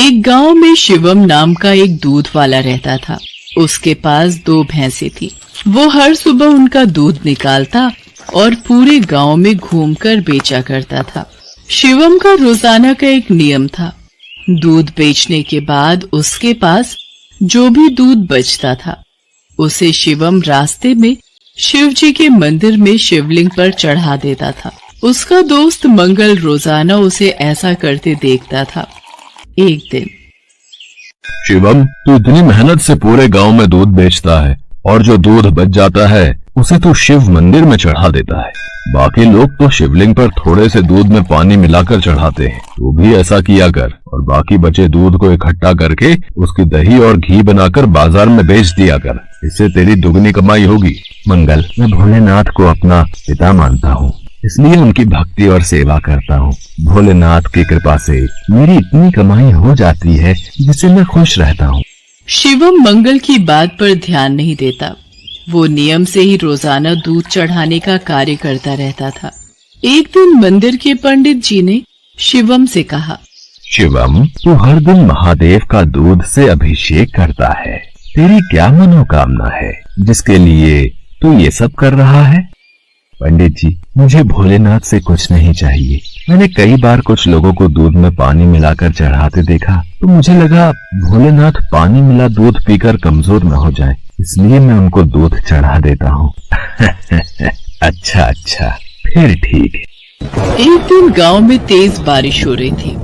एक गांव में शिवम नाम का एक दूध वाला रहता था। उसके पास 2 भैंसें थी। वो हर सुबह उनका दूध निकालता और पूरे गांव में घूमकर बेचा करता था। शिवम का रोजाना का एक नियम था। दूध बेचने के बाद उसके पास जो भी दूध बचता था उसे शिवम रास्ते में शिव जी के मंदिर में शिवलिंग पर चढ़ा देता था। उसका दोस्त मंगल रोजाना उसे ऐसा करते देखता था। एक दिन, शिवम, तू इतनी मेहनत से पूरे गांव में दूध बेचता है और जो दूध बच जाता है उसे तू शिव मंदिर में चढ़ा देता है। बाकी लोग तो शिवलिंग पर थोड़े से दूध में पानी मिलाकर चढ़ाते हैं। तू भी ऐसा किया कर और बाकी बचे दूध को इकट्ठा करके उसकी दही और घी बनाकर बाजार में बेच दिया कर। इससे तेरी दुगनी कमाई होगी। मंगल, मैं भोलेनाथ को अपना पिता मानता हूँ, इसलिए उनकी भक्ति और सेवा करता हूँ। भोलेनाथ की कृपा से मेरी इतनी कमाई हो जाती है जिससे मैं खुश रहता हूँ। शिवम मंगल की बात पर ध्यान नहीं देता। वो नियम से ही रोजाना दूध चढ़ाने का कार्य करता रहता था। एक दिन मंदिर के पंडित जी ने शिवम से कहा, शिवम, तू हर दिन महादेव का दूध से अभिषेक करता है। तेरी क्या मनोकामना है जिसके लिए तू ये सब कर रहा है? पंडित जी, मुझे भोलेनाथ से कुछ नहीं चाहिए। मैंने कई बार कुछ लोगों को दूध में पानी मिलाकर चढ़ाते देखा तो मुझे लगा भोलेनाथ पानी मिला दूध पीकर कमजोर न हो जाए, इसलिए मैं उनको दूध चढ़ा देता हूँ। अच्छा, फिर ठीक है। एक दिन गांव में तेज बारिश हो रही थी।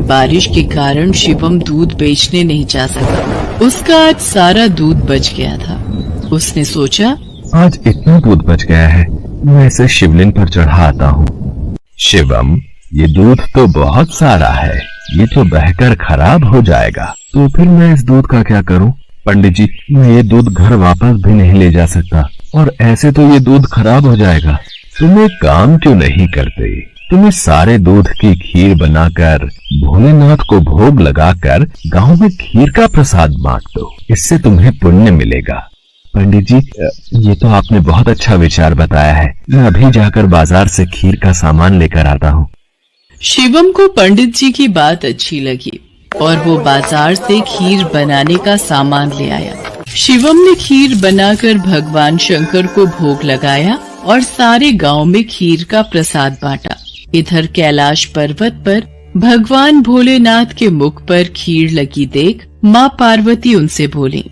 बारिश के कारण शिवम दूध बेचने नहीं जा सका। उसका आज सारा दूध बच गया था। उसने सोचा, आज इतना दूध बच गया है, मैं इसे शिवलिंग पर चढ़ाता हूँ। शिवम, ये दूध तो बहुत सारा है, ये तो बहकर खराब हो जाएगा, तो फिर मैं इस दूध का क्या करूँ? पंडित जी, मैं ये दूध घर वापस भी नहीं ले जा सकता और ऐसे तो ये दूध खराब हो जाएगा। तुम एक काम क्यों नहीं करते? तुम इस सारे दूध की खीर बनाकर भोलेनाथ को भोग लगाकर गांव में खीर का प्रसाद बांट दो, इससे तुम्हें पुण्य मिलेगा। पंडित जी, ये तो आपने बहुत अच्छा विचार बताया है। मैं अभी जाकर बाजार से खीर का सामान लेकर आता हूँ। शिवम को पंडित जी की बात अच्छी लगी और वो बाजार से खीर बनाने का सामान ले आया। शिवम ने खीर बनाकर भगवान शंकर को भोग लगाया और सारे गांव में खीर का प्रसाद बांटा। इधर कैलाश पर्वत पर भगवान भोलेनाथ के मुख पर खीर लगी देख माँ पार्वती उनसे बोली,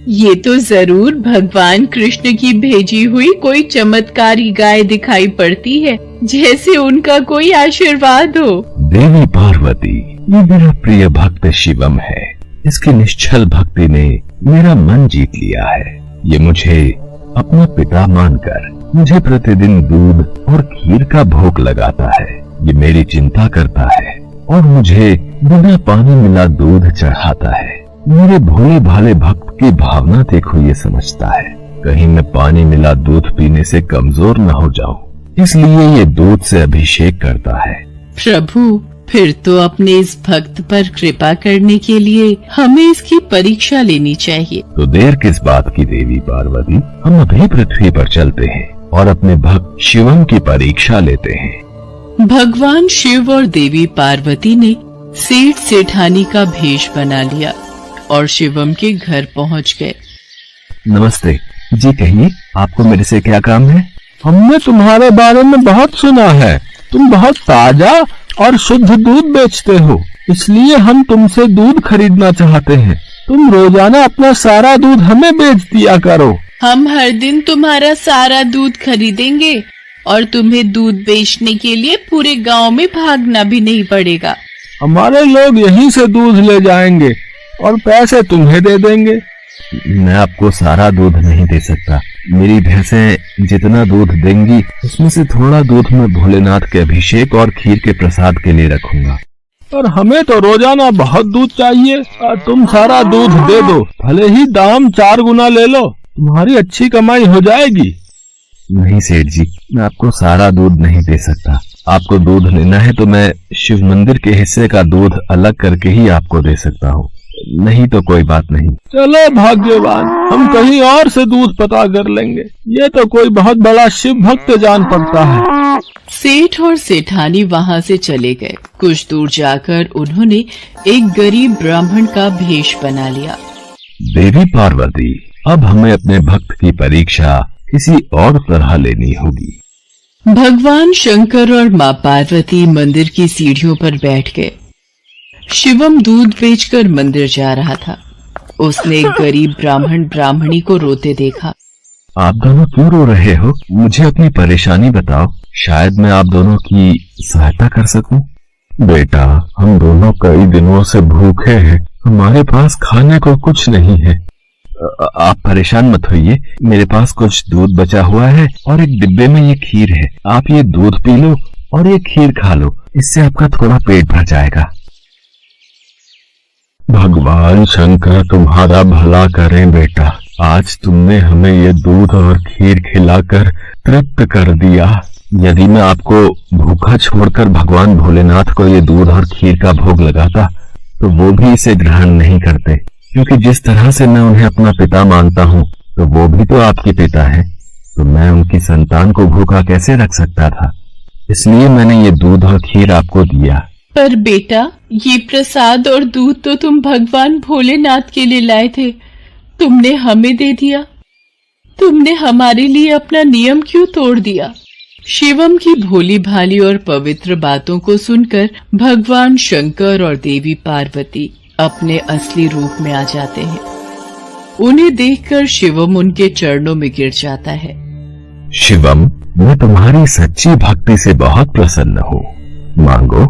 ये तो जरूर भगवान कृष्ण की भेजी हुई कोई चमत्कारी गाय दिखाई पड़ती है, जैसे उनका कोई आशीर्वाद हो। देवी पार्वती, ये मेरा प्रिय भक्त शिवम है। इसकी निश्चल भक्ति ने मेरा मन जीत लिया है। ये मुझे अपना पिता मानकर मुझे प्रतिदिन दूध और खीर का भोग लगाता है। ये मेरी चिंता करता है और मुझे बिना पानी मिला दूध चढ़ाता है। मेरे भोले भाले भक्त की भावना देखो, ये समझता है कहीं मैं पानी मिला दूध पीने से कमजोर न हो जाऊं, इसलिए ये दूध से अभिषेक करता है। प्रभु, फिर तो अपने इस भक्त पर कृपा करने के लिए हमें इसकी परीक्षा लेनी चाहिए। तो देर किस बात की देवी पार्वती, हम अभी पृथ्वी पर चलते हैं और अपने भक्त शिवम की परीक्षा लेते हैं। भगवान शिव और देवी पार्वती ने सेठ सेठानी का भेष बना लिया और शिवम के घर पहुंच गए। नमस्ते जी, कहिए आपको मेरे से क्या काम है? हमने तुम्हारे बारे में बहुत सुना है। तुम बहुत ताजा और शुद्ध दूध बेचते हो, इसलिए हम तुमसे दूध खरीदना चाहते हैं। तुम रोजाना अपना सारा दूध हमें बेच दिया करो। हम हर दिन तुम्हारा सारा दूध खरीदेंगे और तुम्हें दूध बेचने के लिए पूरे गांव में भागना भी नहीं पड़ेगा। हमारे लोग यहीं से दूध ले जाएंगे और पैसे तुम्हें दे देंगे। मैं आपको सारा दूध नहीं दे सकता। मेरी भैंसें जितना दूध देंगी उसमें से थोड़ा दूध मैं भोलेनाथ के अभिषेक और खीर के प्रसाद के लिए रखूंगा। और हमें तो रोजाना बहुत दूध चाहिए और तुम सारा दूध दे दो, भले ही दाम 4 गुना ले लो, तुम्हारी अच्छी कमाई हो जाएगी। नहीं सेठ जी, मैं आपको सारा दूध नहीं दे सकता। आपको दूध लेना है तो मैं शिव मंदिर के हिस्से का दूध अलग करके ही आपको दे सकता हूँ, नहीं तो कोई बात नहीं। चलो भाग्यवान, हम कहीं और से दूध पता कर लेंगे। ये तो कोई बहुत बड़ा शिव भक्त जान पड़ता है। सेठ और सेठानी वहां से चले गए। कुछ दूर जाकर उन्होंने एक गरीब ब्राह्मण का भेष बना लिया। देवी पार्वती, अब हमें अपने भक्त की परीक्षा किसी और तरह लेनी होगी। भगवान शंकर और मां पार्वती मंदिर की सीढ़ियों पर बैठ गए। शिवम दूध बेचकर मंदिर जा रहा था। उसने एक गरीब ब्राह्मण ब्राह्मणी को रोते देखा। आप दोनों क्यों रो रहे हो? मुझे अपनी परेशानी बताओ, शायद मैं आप दोनों की सहायता कर सकूं। बेटा, हम दोनों कई दिनों से भूखे हैं, हमारे पास खाने को कुछ नहीं है। आप परेशान मत होइए, मेरे पास कुछ दूध बचा हुआ है और एक डिब्बे में ये खीर है। आप ये दूध पी लो और ये खीर खा लो, इससे आपका थोड़ा पेट भर जाएगा। भगवान शंकर तुम्हारा भला करें बेटा, आज तुमने हमें ये दूध और खीर खिलाकर तृप्त कर दिया। यदि मैं आपको भूखा छोड़कर भगवान भोलेनाथ को ये दूध और खीर का भोग लगाता तो वो भी इसे ग्रहण नहीं करते, क्योंकि जिस तरह से मैं उन्हें अपना पिता मानता हूँ तो वो भी तो आपके पिता है, तो मैं उनकी संतान को भूखा कैसे रख सकता था। इसलिए मैंने ये दूध और खीर आपको दिया। पर बेटा, ये प्रसाद और दूध तो तुम भगवान भोलेनाथ के लिए लाए थे, तुमने हमें दे दिया। तुमने हमारे लिए अपना नियम क्यों तोड़ दिया? शिवम की भोली भाली और पवित्र बातों को सुनकर भगवान शंकर और देवी पार्वती अपने असली रूप में आ जाते हैं। उन्हें देखकर शिवम उनके चरणों में गिर जाता है। शिवम, मैं तुम्हारी सच्ची भक्ति से बहुत प्रसन्न हूँ। मांगो,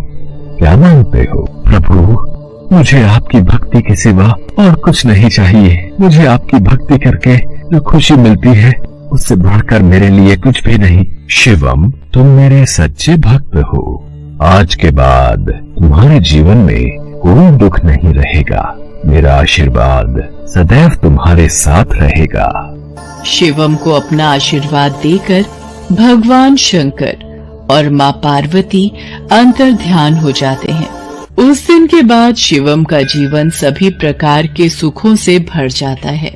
क्या मांगते हो? प्रभु, मुझे आपकी भक्ति के सिवा और कुछ नहीं चाहिए। मुझे आपकी भक्ति करके जो खुशी मिलती है उससे बढ़कर मेरे लिए कुछ भी नहीं। शिवम, तुम मेरे सच्चे भक्त हो। आज के बाद तुम्हारे जीवन में कोई दुख नहीं रहेगा। मेरा आशीर्वाद सदैव तुम्हारे साथ रहेगा। शिवम को अपना आशीर्वाद देकर भगवान शंकर और मां पार्वती अंतर ध्यान हो जाते हैं। उस दिन के बाद शिवम का जीवन सभी प्रकार के सुखों से भर जाता है।